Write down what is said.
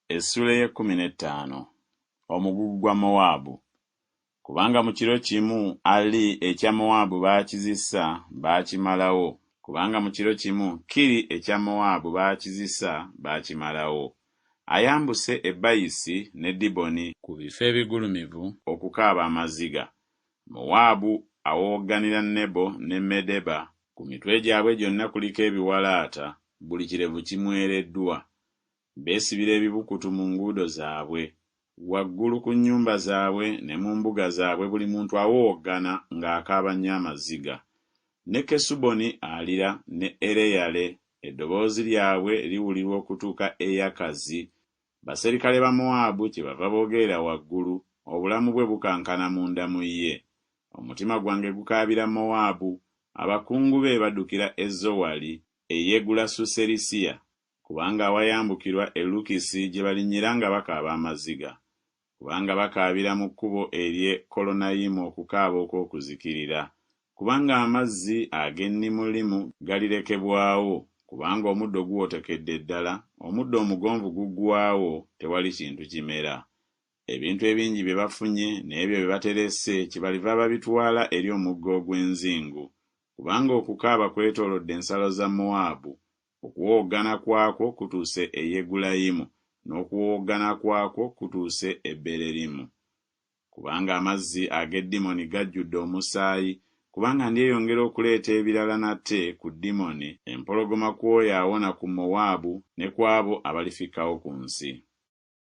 Essuula y'e15 Omugugu gwa Mowaabu. Kubanga mu kiro kimu Ali ekya Mowaabu baakizisa baakimalawo. Kubanga mu kiro kimu Kiri ekya Mowaabu baakizisa baakimalawo. Ayambuse Ebayisi ne Diboni ku bifo ebigulumivu okukaaba amaziga. Mowaabu awooganira Nebo ne Medeba. Ku mitwe gyabwe gyonna kuliko ebiwalaata, buli kirevu kimwereddwa. Beesibira ebibukutu mu nguudo zaabwe. Waggulu ku nnyumba zaabwe ne mu mbuga zaabwe buli muntu awoogana ng'akaaba nnyo amaziga. Ne Kesuboni alira ne Ereyale, eddoboozi lyabwe liwulirwa okutuuka e Yakazi. Baserikale ba Mowaabu kyebava boogerera waggulu, obulamu bwe bukankana munda mu ye. Omutima gwange gukaabira Mowaabu, abakungu be baddukira e Zowali eyeegula Suserisiya, kubanga awayambukirwa e Lukisi gye balinnyira nga bakaaba amaziga. Kubanga bakaabira mu kkubo ery'e Kolonayimu okukaaba okw'okuzikirira. Kubanga amazzi ag'ennimulimu galirekebwawo, kubanga omuddo guwotekedde ddala, omuddo omugonvu guggwaawo, tewali kintu kimera. Ebintu ebingi bye bafunye n'ebyo bye baterese kibaliva babitwala eri omugga ogw'enzingu. Kubanga okukaaba kwetoolodde ensalo za Mowaabu, okuwoogana kwakwo kutuuse e Yegulayimu, n'okuwoogana kwakwo kutuuse e Bererimu. Kubanga amazzi ag'e Dimoni gajjudde omusaayi, kubanga ndyeyongera okuleeta ebirala nate ku Dimoni, empologoma kw'oyo awona ku Mowaabu ne kw'abo abalifikawo ku nsi.